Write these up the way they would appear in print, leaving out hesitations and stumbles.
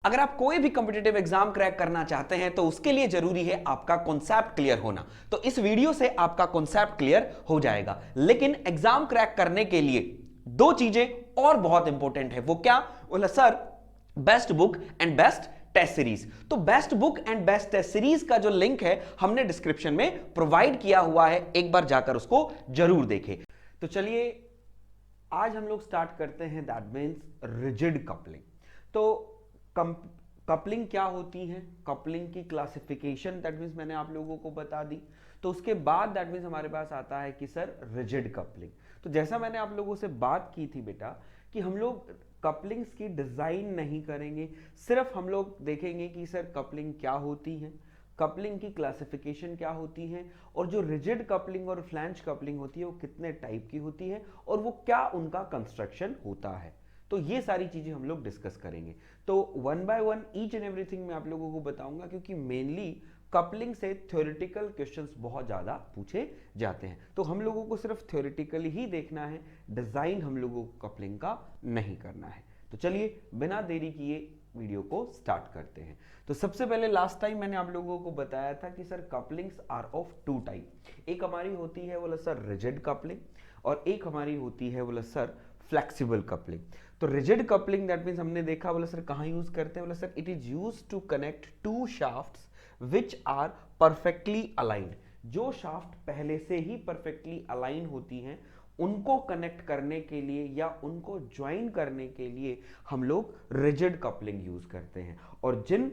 अगर आप कोई भी कॉम्पिटिटिव एग्जाम क्रैक करना चाहते हैं तो उसके लिए जरूरी है आपका कॉन्सेप्ट क्लियर होना। तो इस वीडियो से आपका कॉन्सेप्ट क्लियर हो जाएगा। लेकिन एग्जाम क्रैक करने के लिए दो चीजें और बहुत इंपॉर्टेंट है। वो क्या? बोला sir best book and best test series. तो best book and best test series का जो लिंक है हमने डिस्क्रिप्शन में प्रोवाइड किया हुआ है, एक बार जाकर उसको जरूर देखें। तो चलिए आज हम लोग स्टार्ट करते हैं, दैट मीन्स रिजिड कपलिंग। तो कपलिंग क्या होती है, कपलिंग की क्लासिफिकेशन दैट मीन्स मैंने आप लोगों को बता दी। तो उसके बाद दैट मीन्स हमारे पास आता है कि सर रिजिड कपलिंग। तो जैसा मैंने आप लोगों से बात की थी बेटा कि हम लोग कपलिंग्स की डिजाइन नहीं करेंगे, सिर्फ हम लोग देखेंगे कि सर कपलिंग क्या होती है, कपलिंग की क्लासिफिकेशन क्या होती है, और जो रिजिड कपलिंग और फ्लैंज कपलिंग होती है वो कितने टाइप की होती है और वो क्या उनका कंस्ट्रक्शन होता है। तो ये सारी चीजें हम लोग डिस्कस करेंगे। तो one by one each and everything मैं आप लोगों को बताऊंगा, क्योंकि मेनली कपलिंग से थ्योरेटिकल क्वेश्चंस बहुत ज्यादा पूछे जाते हैं। तो हम लोगों को सिर्फ थ्योरेटिकली ही देखना है, डिजाइन हम लोगों को कपलिंग का नहीं करना है। तो चलिए बिना देरी किए वीडियो को स्टार्ट करते हैं। तो सबसे पहले लास्ट टाइम मैंने आप लोगों को बताया था कि sir couplings are of two type. एक हमारी होती है बोला सर रिजिड कपलिंग, और एक हमारी होती है बोला सर फ्लेक्सिबल कपलिंग। तो रिजिड कपलिंग दैट मींस हमने देखा बोला सर कहां यूज करते हैं, बोला sir it is used to connect two shafts which are perfectly aligned. जो शाफ्ट पहले से ही परफेक्टली अलाइन होती हैं उनको कनेक्ट करने के लिए या उनको ज्वाइन करने के लिए हम लोग रिजिड कपलिंग यूज करते हैं। और जिन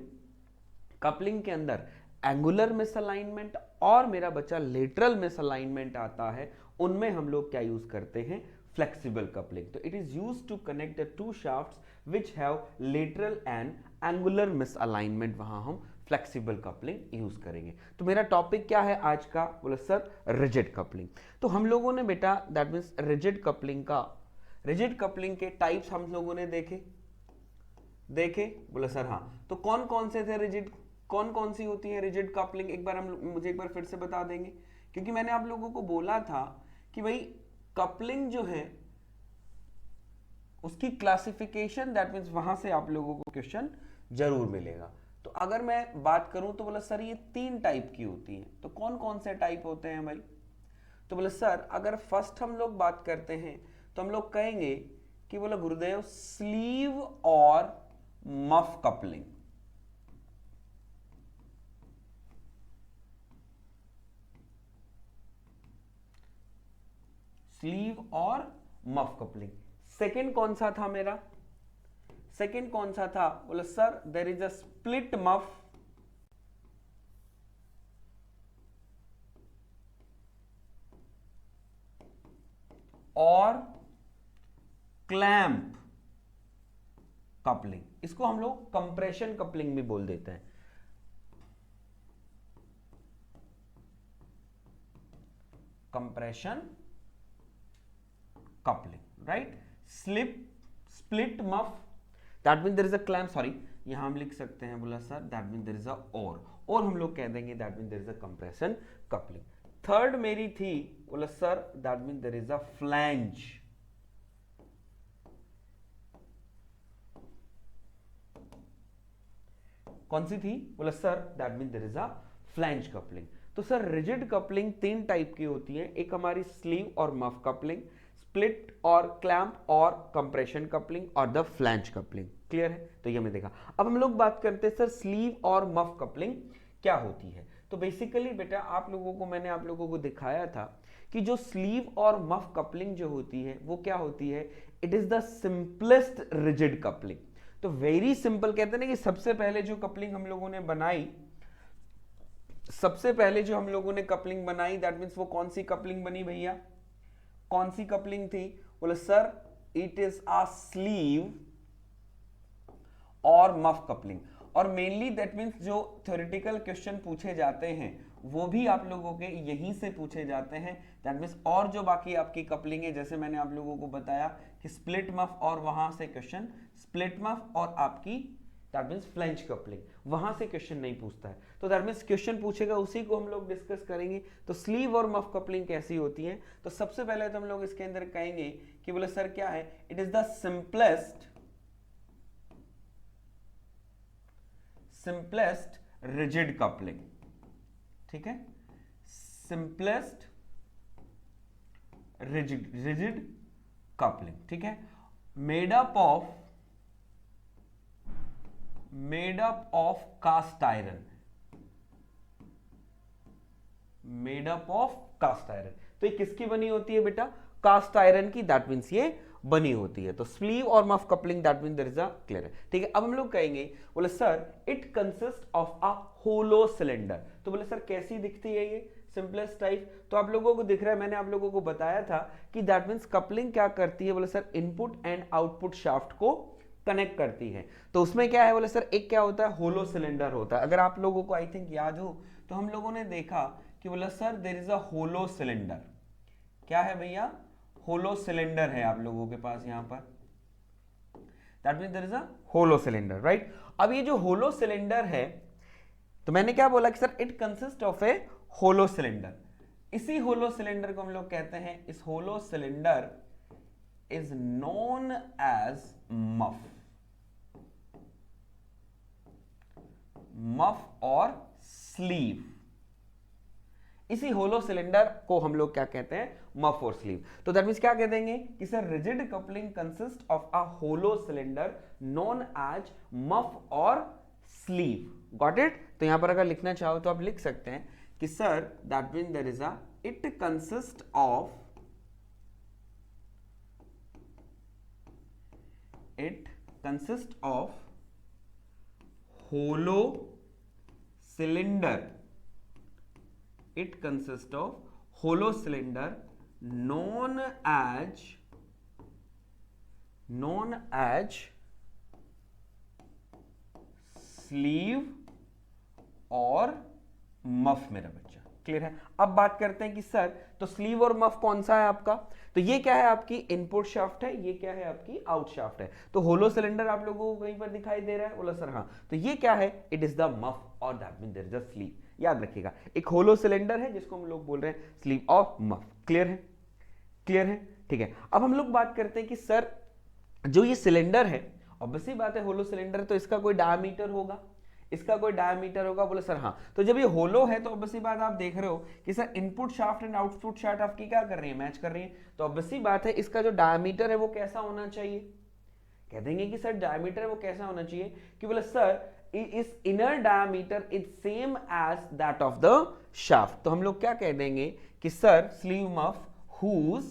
कपलिंग के अंदर एंगुलर मिसअलाइनमेंट और मेरा बच्चा लेटरल मिसअलाइनमेंट आता है उनमें हम लोग क्या यूज करते हैं, फ्लेक्सिबल कपलिंग। तो it is used to connect the two shafts which have lateral and angular misalignment, वहां हम फ्लेक्सिबल कपलिंग यूज करेंगे। तो मेरा टॉपिक क्या है आज का, बोला सर रिजिड कपलिंग। तो हम लोगों ने बेटा दैट मींस रिजिड कपलिंग के टाइप्स हम लोगों ने देखे बोला सर हाँ। तो कौन कौन से थे रिजिड, कौन कौन सी होती है रिजिड कपलिंग, एक बार हम मुझे एक बार फिर से बता देंगे, क्योंकि मैंने आप लोगों को बोला था कि भाई कपलिंग जो है उसकी क्लासिफिकेशन दैट मींस वहां से आप लोगों को क्वेश्चन जरूर मिलेगा। तो अगर मैं बात करूं तो बोला सर ये तीन टाइप की होती हैं। तो कौन कौन से टाइप होते हैं भाई, तो बोला सर अगर फर्स्ट हम लोग बात करते हैं तो हम लोग कहेंगे कि बोला गुरुदेव स्लीव और मफ कपलिंग। स्लीव और मफ कपलिंग। सेकंड कौन सा था मेरा, सेकंड कौन सा था, बोला sir there is a split muff और क्लैंप कपलिंग। इसको हम लोग कंप्रेशन कपलिंग भी बोल देते हैं। Compression coupling, right. Split muff that mean there is a clamp, sorry यहां हम लिख सकते हैं बोला sir that mean there is a और हम लोग कह देंगे that mean there is a compression coupling. Third मेरी थी बोला sir that mean there is a flange. कौन सी थी, बोला sir that mean there is a flange coupling. तो सर रिजिड कपलिंग तीन टाइप की होती है, एक हमारी स्लीव और मफ कपलिंग, स्प्लिट और क्लैंप और कंप्रेशन कपलिंग और द फ्लैंज कपलिंग। क्लियर है, तो ये हमने देखा। अब हम लोग बात करते हैं सर स्लीव और मफ कपलिंग क्या होती है। तो बेसिकली बेटा आप लोगों को मैंने आप लोगों को दिखाया था कि जो स्लीव और मफ कपलिंग जो होती है वो क्या होती है, it is the simplest rigid coupling. तो वेरी सिंपल कहते हैं ना कि सबसे पहले जो कपलिंग हम लोगों ने बनाई, सबसे पहले जो हम लोगों ने कपलिंग बनाई दैट मींस वो कौन सी कपलिंग बनी भैया, कौन सी कपलिंग थी, बोले sir it is a sleeve और मफ कपलिंग। और मेनली दैट मींस जो थ्योरेटिकल क्वेश्चन पूछे जाते हैं वो भी आप लोगों के यहीं से पूछे जाते हैं दैट मींस। और जो बाकी आपकी कपलिंग है जैसे मैंने आप लोगों को बताया कि स्प्लिट मफ और वहां से क्वेश्चन, स्प्लिट मफ और आपकी दैट मींस फ्लैंज कपलिंग, वहां से क्वेश्चन नहीं पूछता है। तो दैट मींस क्वेश्चन पूछेगा उसी को हम लोग डिस्कस करेंगे। तो स्लीव और मफ कपलिंग कैसी होती है, तो सबसे पहले तो हम लोग इसके अंदर कहेंगे कि बोले सर क्या है, it is the simplest simplest rigid coupling, ठीक है, सिंपलेस्ट रिजिड कपलिंग, ठीक है, made up of cast iron, made up of cast iron. तो ये किसकी बनी होती है बेटा? कास्ट आयरन की, दैट मींस ये बनी होती है। तो स्लीव और muff coupling, that mean there is a clear, ठीक है। अब हम लोग कहेंगे, बोले sir it consist of a hollow cylinder. तो बोले सर कैसी दिखती है ये? Simplest type. तो आप लोगों को दिख रहा है, मैंने आप लोगों को बताया था कि दैट मींस कपलिंग क्या करती है? बोले sir input and output shaft को कनेक्ट करती है। तो उसमें क्या है? बोले सर एक क्या होता है? होलो सिलेंडर होता है। अगर आप लोगों को आई थिंक याद हो तो हम लोगों ने देखा कि बोला sir there is a hollow cylinder. क्या है भैया? होलो सिलेंडर है आप लोगों के पास यहां पर, that means there is a hollow cylinder, right. अब ये जो होलो सिलेंडर है, तो मैंने क्या बोला कि sir it consist of a hollow cylinder. इसी होलो सिलेंडर को हम लोग कहते हैं, इस hollow cylinder is known as muff, muff और स्लीव। इसी होलो सिलेंडर को हम लोग क्या कहते हैं? मफ और स्लीव। तो दैट मींस क्या कह देंगे कि sir rigid coupling consist of a hollow cylinder known as muff और स्लीव। Got it? तो यहां पर अगर लिखना चाहो तो आप लिख सकते हैं कि sir that mean there is a it consist of, it consists of hollow cylinder, it consists of hollow cylinder known as sleeve और मफ। मेरा बच्चा क्लियर है? अब बात करते हैं कि सर तो स्लीव और मफ कौन सा है आपका? तो ये क्या है? आपकी इनपुट शाफ्ट है, ये क्या है? आपकी आउट शाफ्ट है। तो होलो सिलेंडर आप लोगों को कहीं पर दिखाई दे रहा है? बोला सर हाँ। तो ये क्या है? इट इज द मफ और that mean there is a sleeve. याद रखिएगा, एक होलो सिलेंडर है जिसको हम लोग बोल रहे हैं स्लीव ऑफ मफ। क्लियर है? क्लियर है, ठीक है। अब हम लोग बात करते हैं कि सर जो ये सिलेंडर है, ऑब्वियसली बात है होलो सिलेंडर है तो इसका कोई डायमीटर होगा, इसका कोई डायमीटर होगा। बोले सर हाँ। तो जब ये होलो है तो ऑब्वियसली बात आप देख रहे हो कि sir input shaft and output shaft आपकी क्या कर रही है? मैच कर रही है। तो ऑब्वियसली बात है इसका जो डायमीटर है वो कैसा होना चाहिए? कह देंगे कि सर डायमीटर है वो कैसा होना चाहिए कि बोले सर इस inner diameter is same as that of the shaft. तो हम लोग क्या कह देंगे कि sir sleeve muff whose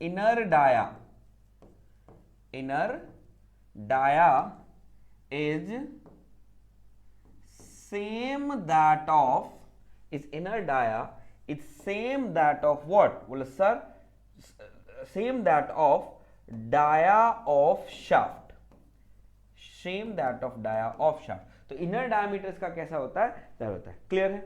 inner dia is same that of, is inner dia is same that of what? बोले sir same that of dia of shaft, same that of dia of shaft। तो inner diameter इसका कैसा होता है? That होता है। Clear है,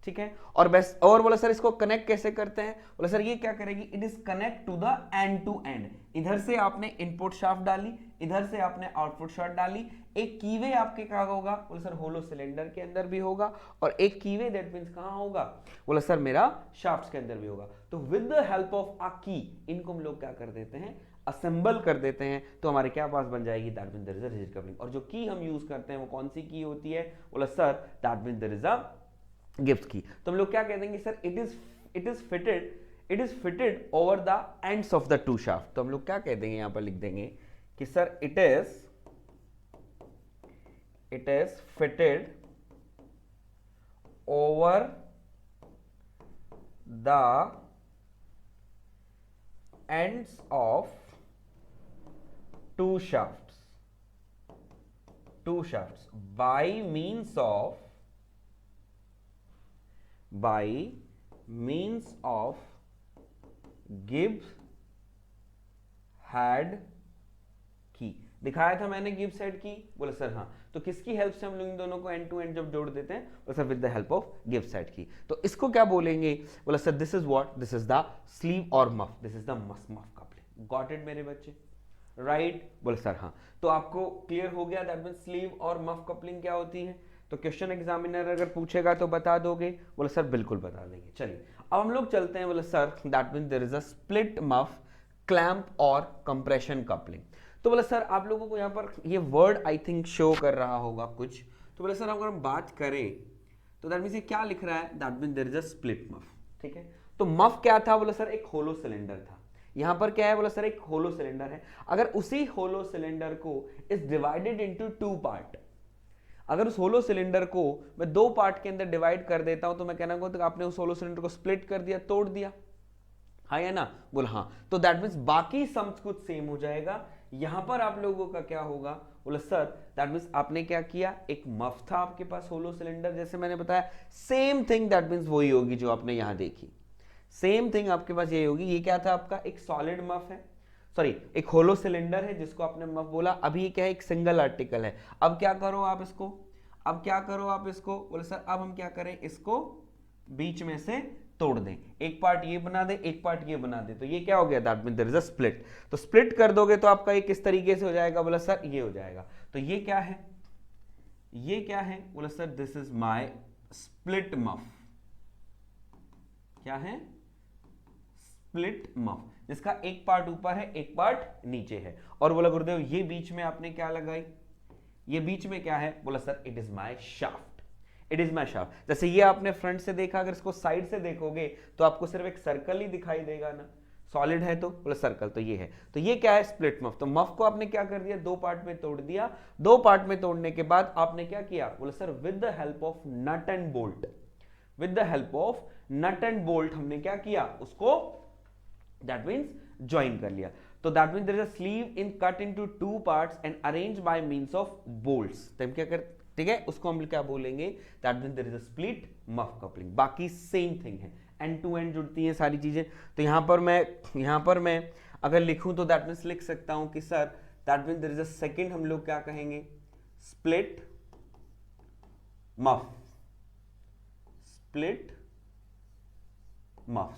ठीक है। और बस और बोला सर इसको कनेक्ट कैसे करते हैं? बोला सर ये क्या करेगी? It is connect to the end to end. इधर से आपने इनपुट शाफ्ट डाली, इधर से आपने आउटपुट शाफ्ट डाली। एक कीवे आपके कहाँ होगा? बोला सर होलो सिलेंडर के अंदर भी होगा, और एक कीवे दैट मींस कहाँ होगा? बोला सर मेरा शाफ्ट के अंदर भी होगा। तो with the help of a की इनको हम लोग क्या कर देते हैं? असेंबल कर देते हैं। तो हमारे क्या पास बन जाएगी? That means there is a rigid coupling. और जो की हम यूज करते हैं वो कौन सी की होती है? बोला sir that means there is a gibs key. तो हम लोग क्या कह देंगे? Sir it is fitted over the ends of the two shaft. तो हम लोग क्या कह देंगे? यहां पर लिख देंगे कि sir it is fitted over the ends of two shafts by means of Gibbs head की। दिखाया था मैंने गिब्स हेड की? बोला सर हाँ। तो किसकी हेल्प से हम लोग इन दोनों को एंड टू एंड जब जोड़ देते हैं? बोला sir with the help of Gibbs head की। तो इसको क्या बोलेंगे? बोला sir this is what? This is the sleeve और muff, this is the muff coupling. Got it मेरे बच्चे? राइट? बोला सर हाँ। तो आपको क्लियर हो गया दैट मीन स्लीव और मफ कपलिंग क्या होती है? तो क्वेश्चन एग्जामिनर अगर पूछेगा तो बता दोगे? बोले सर बिल्कुल बता देंगे। चलिए अब हम लोग चलते हैं। बोले sir that mean there is a split muff, clamp और कंप्रेशन कपलिंग। तो बोला सर आप लोगों को यहाँ पर ये वर्ड आई थिंक शो कर रहा होगा कुछ, तो बोला सर अगर हम बात करें तो दैट मीन्स ये क्या लिख रहा है, that means there is a split muff. ठीक है, तो मफ क्या था, बोला सर एक होलो सिलेंडर था। यहां पर क्या है, बोला सर एक होलो सिलेंडर है। अगर उसी होलो सिलेंडर को is divided into two part, अगर उस होलो सिलेंडर को मैं दो पार्ट के अंदर डिवाइड कर देता हूं तो मैं कहना तो आपने उस होलो सिलेंडर को स्प्लिट कर दिया, तोड़ दिया, हाँ या ना, बोल हाँ। तो दैट मीन्स बाकी सम्स कुछ सेम हो जाएगा। यहां पर आप लोगों का क्या होगा, बोला सर दैट मीन्स आपने क्या किया, एक मफ था आपके पास होलो सिलेंडर, जैसे मैंने बताया सेम थिंग, दैट मीन्स वही होगी जो आपने यहां देखी, सेम थिंग आपके पास ये होगी। ये क्या था आपका, एक सॉलिड मफ है, सॉरी एक होलो सिलेंडर है जिसको आपने मफ बोला। अभी ये क्या है, एक सिंगल आर्टिकल है। अब क्या करो आप इसको, अब क्या करो आप इसको, बोले सर अब हम क्या करें, इसको बीच में से तोड़ दें, एक पार्ट ये बना दे, एक पार्ट ये बना दे, तो ये क्या हो गया, that means there is a split. तो स्प्लिट कर दोगे तो आपका ये किस तरीके से हो जाएगा, बोला सर ये हो जाएगा। तो ये क्या है, ये क्या है, बोला sir this is my split muff. क्या है, स्प्लिट मफ, जिसका एक पार्ट ऊपर है एक पार्ट नीचे है। और बोला गुरुदेव ये बीच में आपने क्या लगाई, ये बीच में क्या है, बोला sir it is my shaft, it is my shaft. जैसे ये आपने फ्रंट से देखा, अगर इसको साइड से देखोगे तो आपको सिर्फ एक सर्कल ही दिखाई देगा ना, सॉलिड है तो बोला सर्कल, तो ये है। तो ये क्या है, स्प्लिट मफ। तो मफ को आपने क्या कर दिया, दो पार्ट में तोड़ दिया। दो पार्ट में तोड़ने के बाद आपने क्या किया, बोला sir with the help of nut and bolt, with the help of nut and bolt हमने क्या किया, उसको दैट मीन्स ज्वाइन कर लिया। तो that means there is a sleeve in cut into two parts and arrange by means of bolts. तो हम क्या कर, ठीक है, उसको हम क्या बोलेंगे, that means there is a split muff coupling. बाकी सेम थिंग है, एंड टू एंड जुड़ती हैं सारी चीजें। तो यहां पर मैं अगर लिखूं तो दैट मीन्स लिख सकता हूं कि sir that means there is a second, हम लोग क्या कहेंगे, split muff, split muff.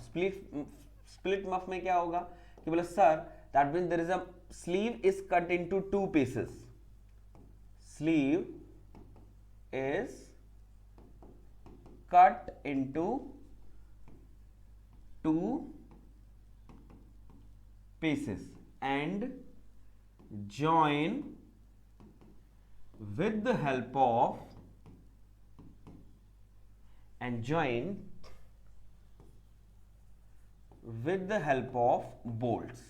Split muff में क्या होगा कि बोला sir that means there is a sleeve is cut into two pieces, sleeve is cut into two pieces and join with the help of bolts।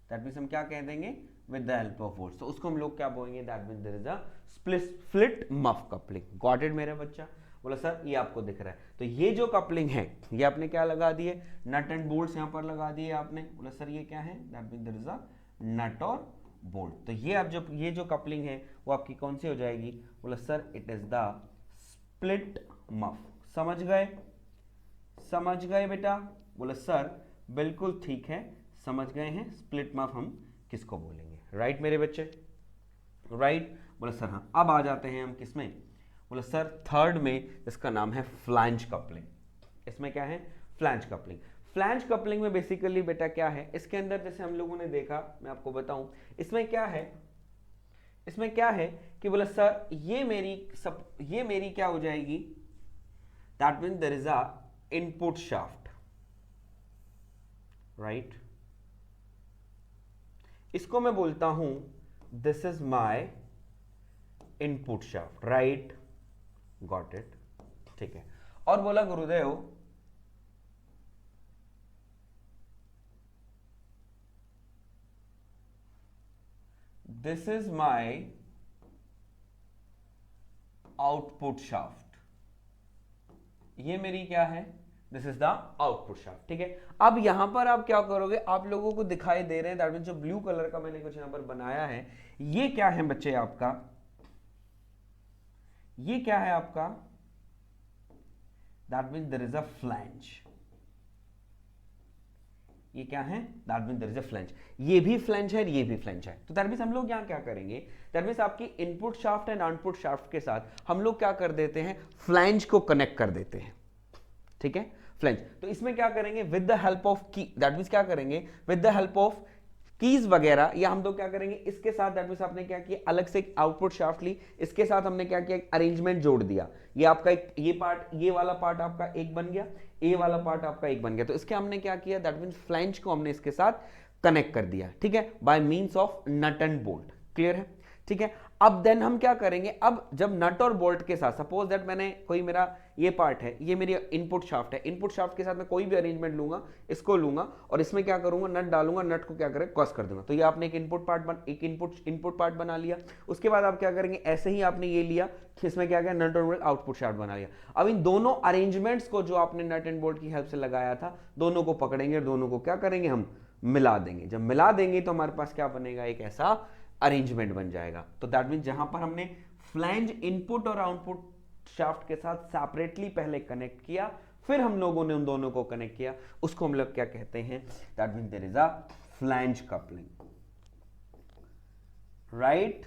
That means हम क्या कह देंगे, with the help of bolts. तो उसको हम लोग क्या बोलेंगे, that means there is a split muff coupling. Got it मेरा बच्चा, बोला सर ये आपको दिख रहा है। तो ये जो कपलिंग है ये आपने क्या लगा दिए, नट एंड बोल्ट्स यहां पर लगा दिए आपने। बोला सर ये क्या है, that means there is a nut और बोल्ट। तो ये आप जो ये जो कपलिंग है वो आपकी कौन सी हो जाएगी, बोला sir it is the split muff. समझ गए, समझ गए बेटा, बोला सर बिल्कुल ठीक है, समझ गए हैं। स्प्लिट मफ हम किसको बोलेंगे, राइट मेरे बच्चे, राइट। बोला सर हाँ। अब आ जाते हैं हम किसमें, बोला सर थर्ड में, इसका नाम है फ्लैंज कपलिंग। इसमें क्या है, फ्लैंज कपलिंग। फ्लैंज कपलिंग में बेसिकली बेटा क्या है, इसके अंदर जैसे हम लोगों ने देखा, मैं आपको बताऊं इसमें क्या है, इसमें क्या है कि बोला सर ये मेरी क्या हो जाएगी, that means there is a input shaft, right. इसको मैं बोलता हूं this is my input shaft, right, got it, ठीक है। और बोला Gurudev this is my output shaft, ये मेरी क्या है, this is the output shaft, ठीक है। अब यहां पर आप क्या करोगे, आप लोगों को दिखाई दे रहे हैं दैट मींस जो ब्लू कलर का मैंने कुछ यहां पर बनाया है, ये क्या है बच्चे आपका, ये क्या है आपका, that means there is a flange. ये क्या है, that means there is a flange. ये भी फ्लैंज है, ये भी फ्लैंज है। तो दैट मीन्स हम लोग यहां क्या करेंगे, दैट मीन्स आपकी input shaft and output shaft के साथ हम लोग क्या कर देते हैं, फ्लैंज को कनेक्ट कर देते हैं, ठीक है, फ्लैंज। तो इसमें क्या करेंगे, विद द हेल्प ऑफ की, दैट मीन्स क्या करेंगे, with the help of keys वगैरह, या हम लोग क्या करेंगे इसके साथ, दैट मींस आपने क्या किया, अलग से एक आउटपुट शाफ्ट ली, इसके साथ हमने क्या किया, एक अरेंजमेंट जोड़ दिया। ये आपका एक, ये पार्ट, ये वाला पार्ट आपका एक बन गया, ए वाला पार्ट आपका एक बन गया। तो इसके हमने क्या किया, दैट मींस फ्लैंज को हमने इसके साथ कनेक्ट कर दिया, ठीक है, by means of nut and bolt. Clear है, ठीक है। अब देन हम क्या करेंगे, अब जब नट और बोल्ट के साथ, सपोज दैट मैंने कोई मेरा ये पार्ट है, ये मेरी इनपुट शाफ्ट है, इनपुट शाफ्ट के साथ मैं कोई भी अरेंजमेंट लूंगा, इसको लूंगा और इसमें क्या करूंगा, नट डालूंगा, नट को क्या करें, क्रॉस कर दूंगा। तो ये आपने एक इनपुट पार्ट बना लिया। उसके बाद आप क्या करेंगे, ऐसे ही आपने ये लिया, इसमें क्या किया, नट और बोल्ट आउटपुट शाफ्ट बना लिया। अब इन दोनों अरेंजमेंट्स को जो आपने नट एंड बोल्ट की हेल्प से लगाया था, दोनों को पकड़ेंगे और दोनों को क्या करेंगे, हम मिला देंगे। जब मिला देंगे तो हमारे पास क्या बनेगा, एक ऐसा अरेंजमेंट बन जाएगा। तो दैट मींस जहां पर हमने फ्लैंज इनपुट और आउटपुट शाफ्ट के साथ सेपरेटली पहले कनेक्ट किया, फिर हम लोगों ने उन दोनों को कनेक्ट किया, उसको हम लोग क्या कहते हैं, that means there is a flange coupling, right.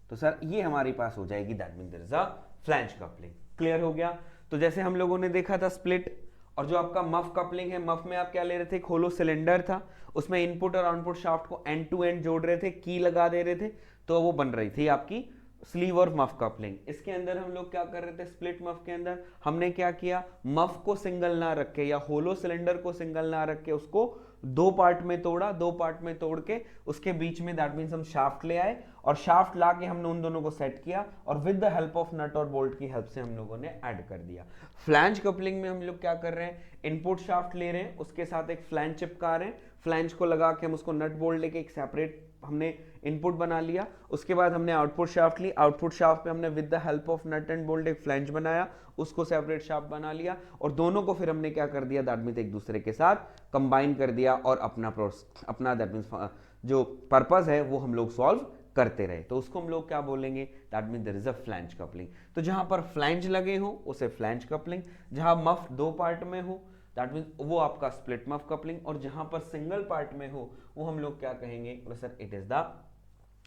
तो सर ये हमारे पास हो जाएगी, that means there is a flange coupling. Clear हो गया। तो जैसे हम लोगों ने देखा था स्प्लिट, और जो आपका मफ कपलिंग है, मफ में आप क्या ले रहे थे, एक होलो सिलेंडर था, उसमें इनपुट और आउटपुट शाफ्ट को एंड टू एंड जोड़ रहे थे, की लगा दे रहे थे, तो वो बन रही थी आपकी स्लीव और मफ कपलिंग। इसके अंदर हम लोग क्या कर रहे थे, स्प्लिट मफ के अंदर हमने क्या किया, मफ को सिंगल ना रख के या होलो सिलेंडर को सिंगल ना रख के उसको दो पार्ट में तोड़ा, दो पार्ट में तोड़ के उसके बीच में दैट मींस हम शाफ्ट ले आए और शाफ्ट ला के हमने उन दोनों को सेट किया और विद द हेल्प ऑफ नट और बोल्ट की हेल्प से हम लोगों ने ऐड कर दिया। फ्लैंज कपलिंग में हम लोग क्या कर रहे हैं, इनपुट शाफ्ट ले रहे हैं, उसके साथ एक फ्लैंज चिपका रहे हैं, फ्लैंज को लगा के हम उसको नट बोल्ट लेके एक सेपरेट हमने इनपुट बना लिया। उसके बाद हमने आउटपुट शाफ्ट ली, आउटपुट शाफ्ट पे हमने with the help of nut and bolt एक फ्लैंज बनाया, उसको सेपरेट शाफ्ट बना लिया और दोनों को फिर हमने क्या कर दिया, दैट मींस एक दूसरे के साथ कंबाइन कर दिया और अपना दैट मींस जो पर्पस है वो हम लोग सॉल्व करते रहे। तो उसको हम लोग क्या बोलेंगे, that means there is a flange coupling. तो जहां पर फ्लैंज लगे हो उसे फ्लैंज कपलिंग, जहां मफ दो पार्ट में हो दैट मींस वो आपका स्प्लिट मफ कपलिंग, और जहां पर सिंगल पार्ट में हो वो हम लोग क्या कहेंगे, sir it is the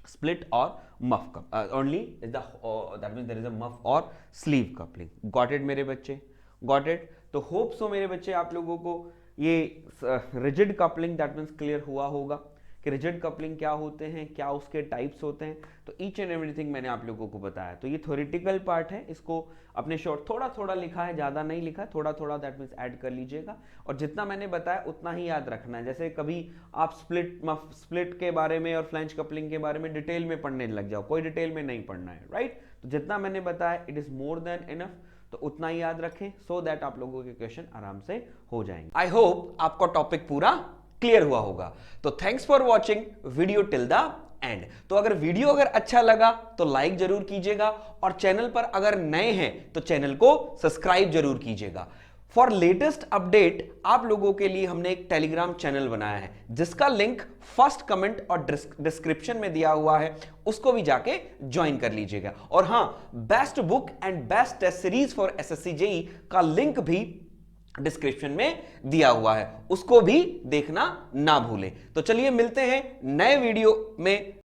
split or muff only is the that means there is a muff or sleeve coupling. Got it मेरे बच्चे, got it। तो होप सो मेरे बच्चे आप लोगों को ये rigid coupling that means clear हुआ होगा कि रिजिड कपलिंग क्या होते हैं, क्या उसके टाइप्स होते हैं। तो ईच एंड एवरीथिंग मैंने आप लोगों को बताया। तो ये थ्योरेटिकल पार्ट है, इसको अपने शॉर्ट थोड़ा थोड़ा लिखा है, ज़्यादा नहीं लिखा है, थोड़ा थोड़ा दैट मीन्स ऐड कर लीजिएगा और जितना मैंने बताया उतना ही याद रखना है। जैसे कभी आप स्प्लिट के बारे में और फ्लैंज कपलिंग के बारे में डिटेल में पढ़ने लग जाओ, कोई डिटेल में नहीं पढ़ना है, राइट। तो जितना मैंने बताया it is more than enough, तो उतना ही याद रखें सो दैट आप लोगों के क्वेश्चन आराम से हो जाएंगे। आई होप आपका टॉपिक पूरा क्लियर हुआ होगा। तो thanks for watching video till the end. तो अगर वीडियो अच्छा लगा तो लाइक जरूर कीजिएगा और चैनल पर अगर नए हैं तो चैनल को सब्सक्राइब जरूर कीजिएगा। फॉर लेटेस्ट अपडेट आप लोगों के लिए हमने एक टेलीग्राम चैनल बनाया है जिसका लिंक फर्स्ट कमेंट और डिस्क्रिप्शन में दिया हुआ है, उसको भी जाके ज्वाइन कर लीजिएगा। और हां, best book and best test series for SSC JEE का लिंक भी डिस्क्रिप्शन में दिया हुआ है, उसको भी देखना ना भूलें। तो चलिए मिलते हैं नए वीडियो में।